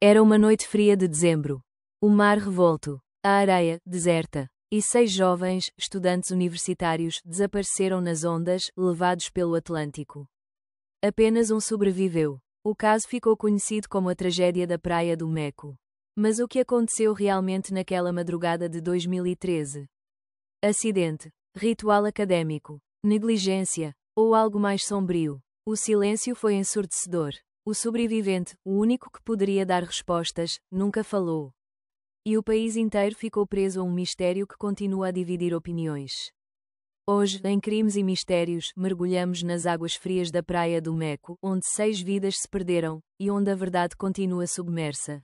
Era uma noite fria de dezembro. O mar revolto, a areia, deserta, e 6 jovens, estudantes universitários, desapareceram nas ondas, levados pelo Atlântico. Apenas um sobreviveu. O caso ficou conhecido como a tragédia da Praia do Meco. Mas o que aconteceu realmente naquela madrugada de 2013? Acidente, ritual académico, negligência, ou algo mais sombrio? O silêncio foi ensurdecedor. O sobrevivente, o único que poderia dar respostas, nunca falou. E o país inteiro ficou preso a um mistério que continua a dividir opiniões. Hoje, em Crimes e Mistérios, mergulhamos nas águas frias da Praia do Meco, onde 6 vidas se perderam, e onde a verdade continua submersa.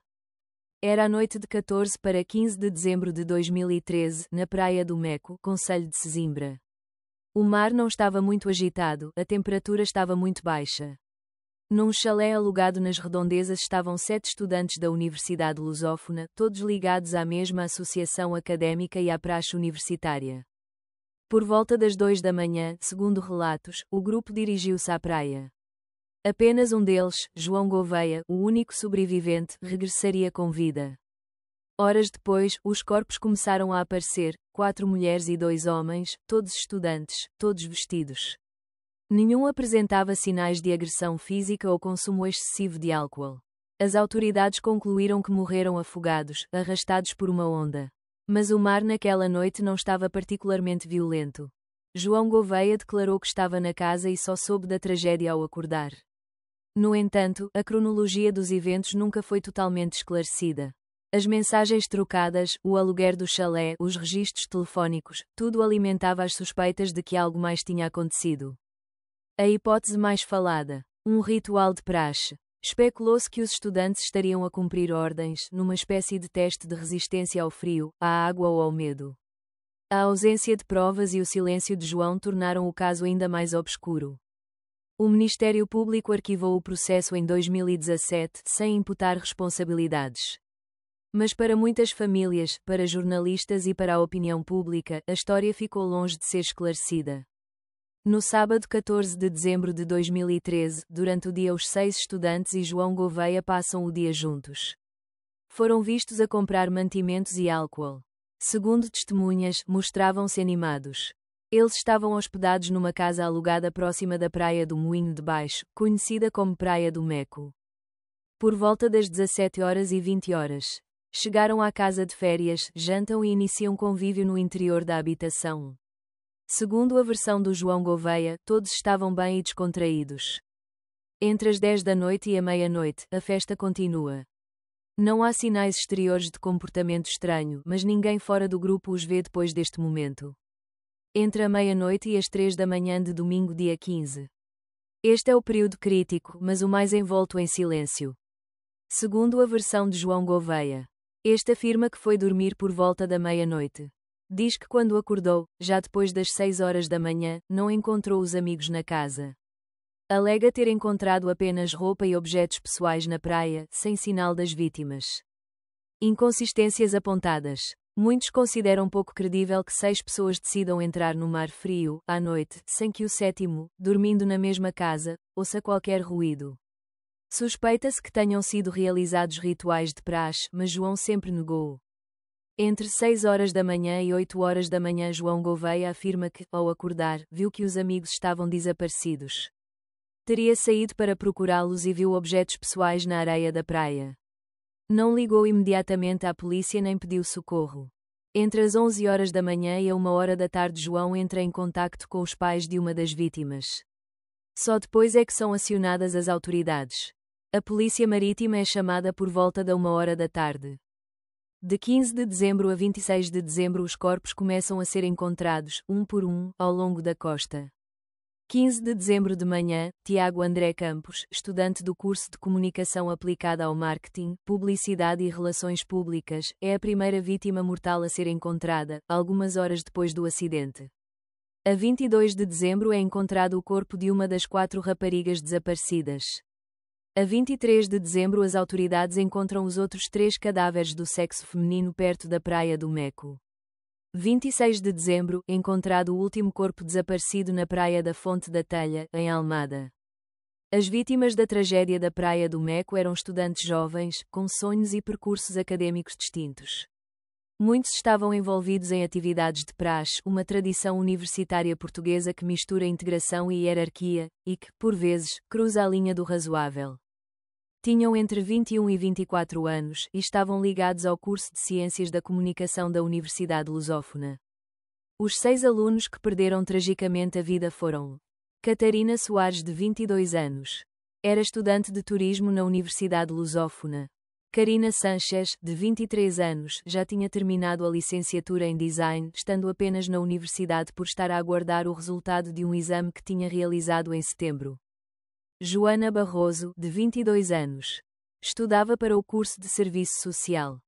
Era a noite de 14 para 15 de dezembro de 2013, na Praia do Meco, concelho de Sesimbra. O mar não estava muito agitado, a temperatura estava muito baixa. Num chalé alugado nas redondezas estavam 7 estudantes da Universidade Lusófona, todos ligados à mesma associação académica e à praxe universitária. Por volta das 2 da manhã, segundo relatos, o grupo dirigiu-se à praia. Apenas um deles, João Gouveia, o único sobrevivente, regressaria com vida. Horas depois, os corpos começaram a aparecer, 4 mulheres e 2 homens, todos estudantes, todos vestidos. Nenhum apresentava sinais de agressão física ou consumo excessivo de álcool. As autoridades concluíram que morreram afogados, arrastados por uma onda. Mas o mar naquela noite não estava particularmente violento. João Gouveia declarou que estava na casa e só soube da tragédia ao acordar. No entanto, a cronologia dos eventos nunca foi totalmente esclarecida. As mensagens trocadas, o aluguer do chalé, os registros telefónicos, tudo alimentava as suspeitas de que algo mais tinha acontecido. A hipótese mais falada, um ritual de praxe. Especulou-se que os estudantes estariam a cumprir ordens, numa espécie de teste de resistência ao frio, à água ou ao medo. A ausência de provas e o silêncio de João tornaram o caso ainda mais obscuro. O Ministério Público arquivou o processo em 2017, sem imputar responsabilidades. Mas para muitas famílias, para jornalistas e para a opinião pública, a história ficou longe de ser esclarecida. No sábado 14 de dezembro de 2013, durante o dia os 6 estudantes e João Gouveia passam o dia juntos. Foram vistos a comprar mantimentos e álcool. Segundo testemunhas, mostravam-se animados. Eles estavam hospedados numa casa alugada próxima da Praia do Moinho de Baixo, conhecida como Praia do Meco. Por volta das 17h20, chegaram à casa de férias, jantam e iniciam convívio no interior da habitação. Segundo a versão do João Gouveia, todos estavam bem e descontraídos. Entre as 10 da noite e a meia-noite, a festa continua. Não há sinais exteriores de comportamento estranho, mas ninguém fora do grupo os vê depois deste momento. Entre a meia-noite e as 3 da manhã de domingo dia 15. Este é o período crítico, mas o mais envolto em silêncio. Segundo a versão de João Gouveia, este afirma que foi dormir por volta da meia-noite. Diz que quando acordou, já depois das 6 horas da manhã, não encontrou os amigos na casa. Alega ter encontrado apenas roupa e objetos pessoais na praia, sem sinal das vítimas. Inconsistências apontadas. Muitos consideram pouco credível que 6 pessoas decidam entrar no mar frio, à noite, sem que o 7º, dormindo na mesma casa, ouça qualquer ruído. Suspeita-se que tenham sido realizados rituais de praxe, mas João sempre negou. Entre 6 horas da manhã e 8 horas da manhã João Gouveia afirma que, ao acordar, viu que os amigos estavam desaparecidos. Teria saído para procurá-los e viu objetos pessoais na areia da praia. Não ligou imediatamente à polícia nem pediu socorro. Entre as 11 horas da manhã e a 1 hora da tarde João entra em contacto com os pais de uma das vítimas. Só depois é que são acionadas as autoridades. A polícia marítima é chamada por volta da 1 hora da tarde. De 15 de dezembro a 26 de dezembro os corpos começam a ser encontrados, um por um, ao longo da costa. 15 de dezembro de manhã, Tiago André Campos, estudante do curso de Comunicação Aplicada ao Marketing, Publicidade e Relações Públicas, é a primeira vítima mortal a ser encontrada, algumas horas depois do acidente. A 22 de dezembro é encontrado o corpo de uma das 4 raparigas desaparecidas. A 23 de dezembro as autoridades encontram os outros 3 cadáveres do sexo feminino perto da Praia do Meco. 26 de dezembro, encontrado o último corpo desaparecido na Praia da Fonte da Telha, em Almada. As vítimas da tragédia da Praia do Meco eram estudantes jovens, com sonhos e percursos acadêmicos distintos. Muitos estavam envolvidos em atividades de praxe, uma tradição universitária portuguesa que mistura integração e hierarquia, e que, por vezes, cruza a linha do razoável. Tinham entre 21 e 24 anos e estavam ligados ao curso de Ciências da Comunicação da Universidade Lusófona. Os 6 alunos que perderam tragicamente a vida foram: Catarina Soares, de 22 anos. Era estudante de turismo na Universidade Lusófona. Karina Sanchez, de 23 anos, já tinha terminado a licenciatura em Design, estando apenas na universidade por estar a aguardar o resultado de um exame que tinha realizado em setembro. Joana Barroso, de 22 anos. Estudava para o curso de Serviço Social.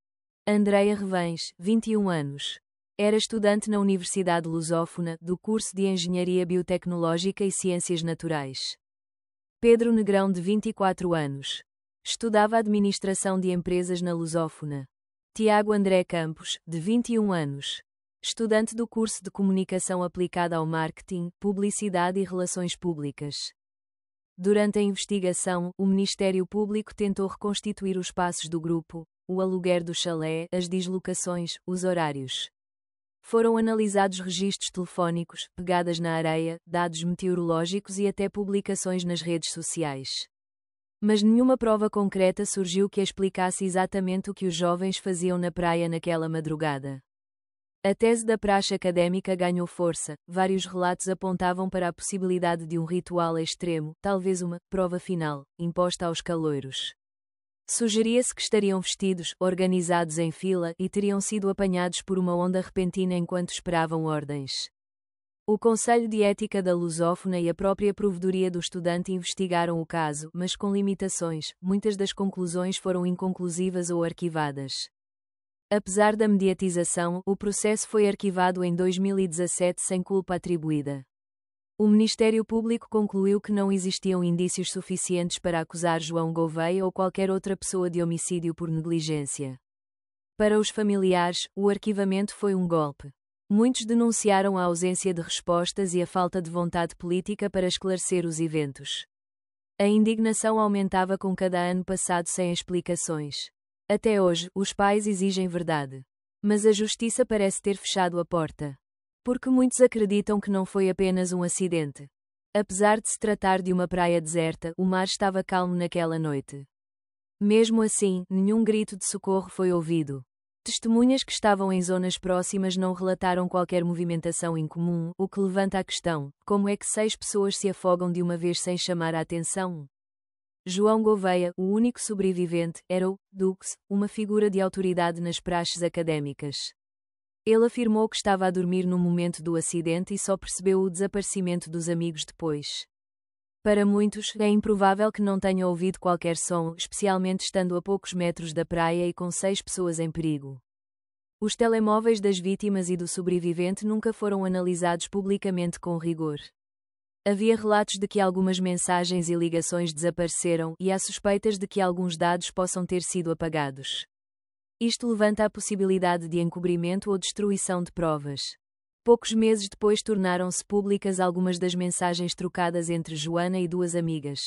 Andreia Revens, 21 anos. Era estudante na Universidade Lusófona, do curso de Engenharia Biotecnológica e Ciências Naturais. Pedro Negrão, de 24 anos. Estudava Administração de Empresas na Lusófona. Tiago André Campos, de 21 anos. Estudante do curso de Comunicação aplicada ao Marketing, Publicidade e Relações Públicas. Durante a investigação, o Ministério Público tentou reconstituir os passos do grupo, o aluguer do chalé, as deslocações, os horários. Foram analisados registros telefónicos, pegadas na areia, dados meteorológicos e até publicações nas redes sociais. Mas nenhuma prova concreta surgiu que explicasse exatamente o que os jovens faziam na praia naquela madrugada. A tese da praxe académica ganhou força, vários relatos apontavam para a possibilidade de um ritual extremo, talvez uma prova final, imposta aos caloiros. Sugeria-se que estariam vestidos, organizados em fila, e teriam sido apanhados por uma onda repentina enquanto esperavam ordens. O Conselho de Ética da Lusófona e a própria Provedoria do Estudante investigaram o caso, mas com limitações, muitas das conclusões foram inconclusivas ou arquivadas. Apesar da mediatização, o processo foi arquivado em 2017 sem culpa atribuída. O Ministério Público concluiu que não existiam indícios suficientes para acusar João Gouveia ou qualquer outra pessoa de homicídio por negligência. Para os familiares, o arquivamento foi um golpe. Muitos denunciaram a ausência de respostas e a falta de vontade política para esclarecer os eventos. A indignação aumentava com cada ano passado sem explicações. Até hoje, os pais exigem verdade. Mas a justiça parece ter fechado a porta. Porque muitos acreditam que não foi apenas um acidente. Apesar de se tratar de uma praia deserta, o mar estava calmo naquela noite. Mesmo assim, nenhum grito de socorro foi ouvido. Testemunhas que estavam em zonas próximas não relataram qualquer movimentação incomum, o que levanta a questão: como é que 6 pessoas se afogam de uma vez sem chamar a atenção? João Gouveia, o único sobrevivente, era o Dux, uma figura de autoridade nas praxes académicas. Ele afirmou que estava a dormir no momento do acidente e só percebeu o desaparecimento dos amigos depois. Para muitos, é improvável que não tenha ouvido qualquer som, especialmente estando a poucos metros da praia e com 6 pessoas em perigo. Os telemóveis das vítimas e do sobrevivente nunca foram analisados publicamente com rigor. Havia relatos de que algumas mensagens e ligações desapareceram, e há suspeitas de que alguns dados possam ter sido apagados. Isto levanta a possibilidade de encobrimento ou destruição de provas. Poucos meses depois tornaram-se públicas algumas das mensagens trocadas entre Joana e 2 amigas.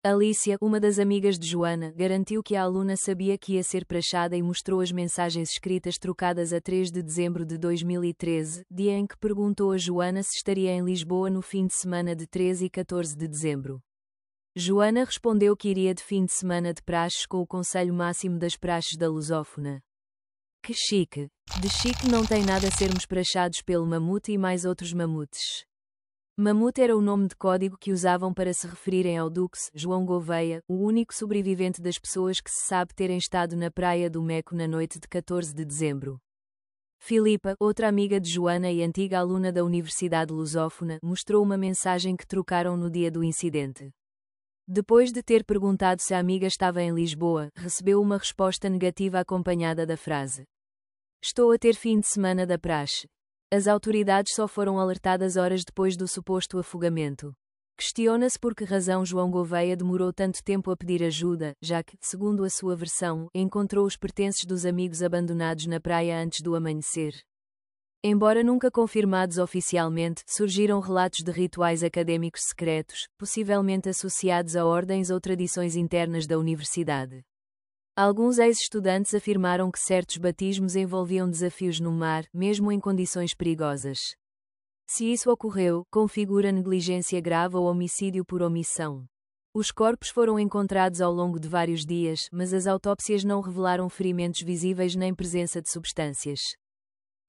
Alicia, uma das amigas de Joana, garantiu que a aluna sabia que ia ser praxada e mostrou as mensagens escritas trocadas a 3 de dezembro de 2013, dia em que perguntou a Joana se estaria em Lisboa no fim de semana de 13 e 14 de dezembro. Joana respondeu que iria de fim de semana de praxes com o Conselho Máximo das Praxes da Lusófona. Que chique! De chique não tem nada sermos praxados pelo Mamute e mais outros mamutes. Mamute era o nome de código que usavam para se referirem ao Dux, João Gouveia, o único sobrevivente das pessoas que se sabe terem estado na Praia do Meco na noite de 14 de dezembro. Filipa, outra amiga de Joana e antiga aluna da Universidade Lusófona, mostrou uma mensagem que trocaram no dia do incidente. Depois de ter perguntado se a amiga estava em Lisboa, recebeu uma resposta negativa acompanhada da frase: "Estou a ter fim de semana da praxe." As autoridades só foram alertadas horas depois do suposto afogamento. Questiona-se por que razão João Gouveia demorou tanto tempo a pedir ajuda, já que, segundo a sua versão, encontrou os pertences dos amigos abandonados na praia antes do amanhecer. Embora nunca confirmados oficialmente, surgiram relatos de rituais académicos secretos, possivelmente associados a ordens ou tradições internas da universidade. Alguns ex-estudantes afirmaram que certos batismos envolviam desafios no mar, mesmo em condições perigosas. Se isso ocorreu, configura negligência grave ou homicídio por omissão. Os corpos foram encontrados ao longo de vários dias, mas as autópsias não revelaram ferimentos visíveis nem presença de substâncias.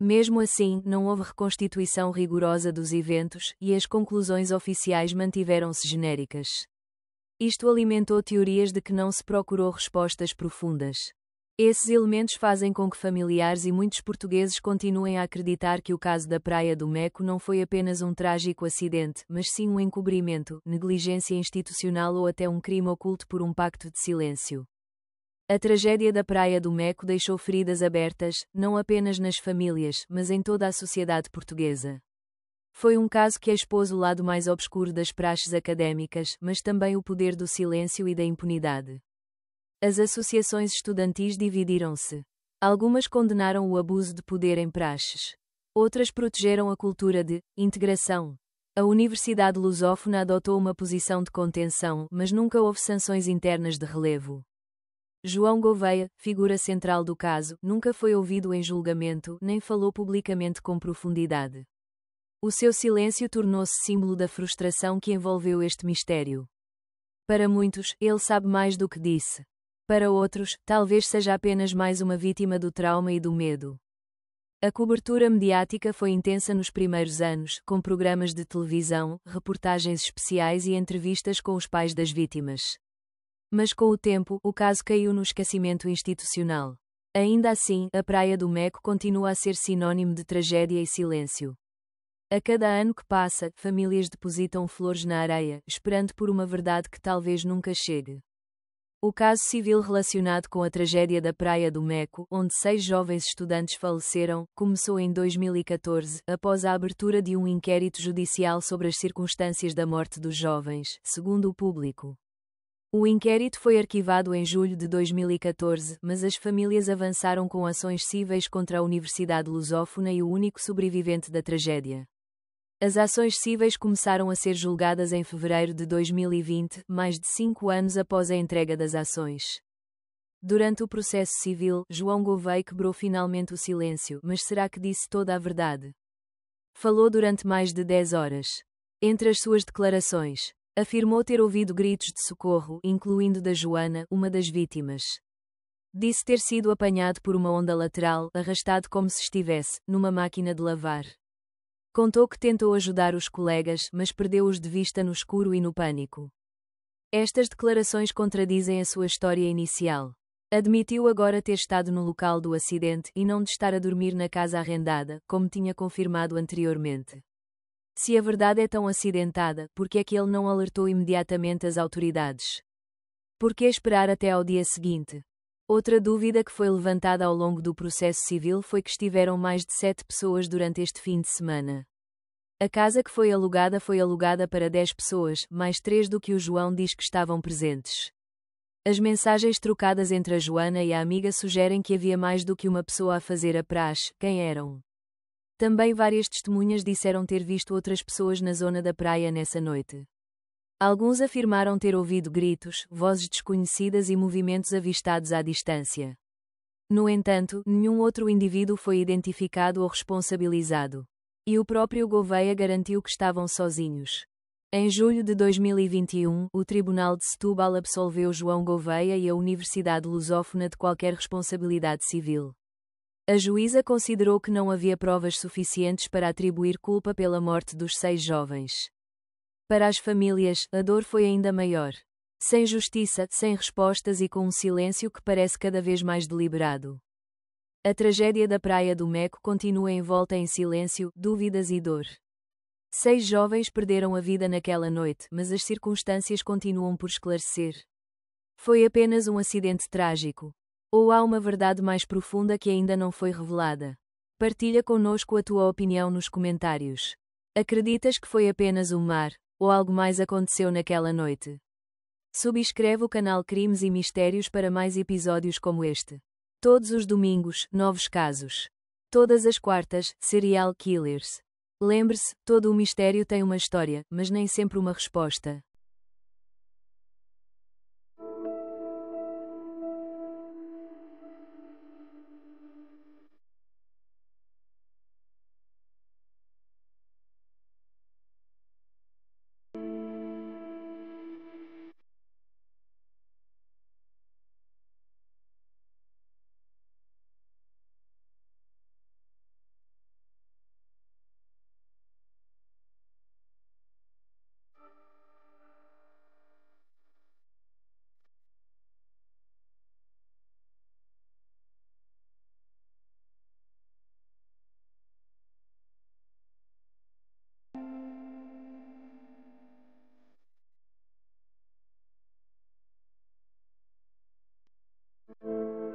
Mesmo assim, não houve reconstituição rigorosa dos eventos, e as conclusões oficiais mantiveram-se genéricas. Isto alimentou teorias de que não se procurou respostas profundas. Esses elementos fazem com que familiares e muitos portugueses continuem a acreditar que o caso da Praia do Meco não foi apenas um trágico acidente, mas sim um encobrimento, negligência institucional ou até um crime oculto por um pacto de silêncio. A tragédia da Praia do Meco deixou feridas abertas, não apenas nas famílias, mas em toda a sociedade portuguesa. Foi um caso que expôs o lado mais obscuro das praxes académicas, mas também o poder do silêncio e da impunidade. As associações estudantis dividiram-se. Algumas condenaram o abuso de poder em praxes. Outras protegeram a cultura de integração. A Universidade Lusófona adotou uma posição de contenção, mas nunca houve sanções internas de relevo. João Gouveia, figura central do caso, nunca foi ouvido em julgamento, nem falou publicamente com profundidade. O seu silêncio tornou-se símbolo da frustração que envolveu este mistério. Para muitos, ele sabe mais do que disse. Para outros, talvez seja apenas mais uma vítima do trauma e do medo. A cobertura mediática foi intensa nos primeiros anos, com programas de televisão, reportagens especiais e entrevistas com os pais das vítimas. Mas com o tempo, o caso caiu no esquecimento institucional. Ainda assim, a Praia do Meco continua a ser sinônimo de tragédia e silêncio. A cada ano que passa, famílias depositam flores na areia, esperando por uma verdade que talvez nunca chegue. O caso civil relacionado com a tragédia da Praia do Meco, onde 6 jovens estudantes faleceram, começou em 2014, após a abertura de um inquérito judicial sobre as circunstâncias da morte dos jovens, segundo o público. O inquérito foi arquivado em julho de 2014, mas as famílias avançaram com ações cíveis contra a Universidade Lusófona e o único sobrevivente da tragédia. As ações cíveis começaram a ser julgadas em fevereiro de 2020, mais de 5 anos após a entrega das ações. Durante o processo civil, João Gouveia quebrou finalmente o silêncio, mas será que disse toda a verdade? Falou durante mais de 10 horas. Entre as suas declarações, afirmou ter ouvido gritos de socorro, incluindo da Joana, uma das vítimas. Disse ter sido apanhado por uma onda lateral, arrastado como se estivesse numa máquina de lavar. Contou que tentou ajudar os colegas, mas perdeu-os de vista no escuro e no pânico. Estas declarações contradizem a sua história inicial. Admitiu agora ter estado no local do acidente e não de estar a dormir na casa arrendada, como tinha confirmado anteriormente. Se a verdade é tão acidentada, por que é que ele não alertou imediatamente as autoridades? Por que esperar até ao dia seguinte? Outra dúvida que foi levantada ao longo do processo civil foi que estiveram mais de 7 pessoas durante este fim de semana. A casa que foi alugada para 10 pessoas, mais 3 do que o João diz que estavam presentes. As mensagens trocadas entre a Joana e a amiga sugerem que havia mais do que uma pessoa a fazer a praxe. Quem eram? Também várias testemunhas disseram ter visto outras pessoas na zona da praia nessa noite. Alguns afirmaram ter ouvido gritos, vozes desconhecidas e movimentos avistados à distância. No entanto, nenhum outro indivíduo foi identificado ou responsabilizado. E o próprio Gouveia garantiu que estavam sozinhos. Em julho de 2021, o Tribunal de Setúbal absolveu João Gouveia e a Universidade Lusófona de qualquer responsabilidade civil. A juíza considerou que não havia provas suficientes para atribuir culpa pela morte dos 6 jovens. Para as famílias, a dor foi ainda maior. Sem justiça, sem respostas e com um silêncio que parece cada vez mais deliberado. A tragédia da Praia do Meco continua envolta em silêncio, dúvidas e dor. 6 jovens perderam a vida naquela noite, mas as circunstâncias continuam por esclarecer. Foi apenas um acidente trágico? Ou há uma verdade mais profunda que ainda não foi revelada? Partilha connosco a tua opinião nos comentários. Acreditas que foi apenas um mar, ou algo mais aconteceu naquela noite? Subscreve o canal Crimes e Mistérios para mais episódios como este. Todos os domingos, novos casos. Todas as quartas, Serial Killers. Lembre-se, todo o mistério tem uma história, mas nem sempre uma resposta.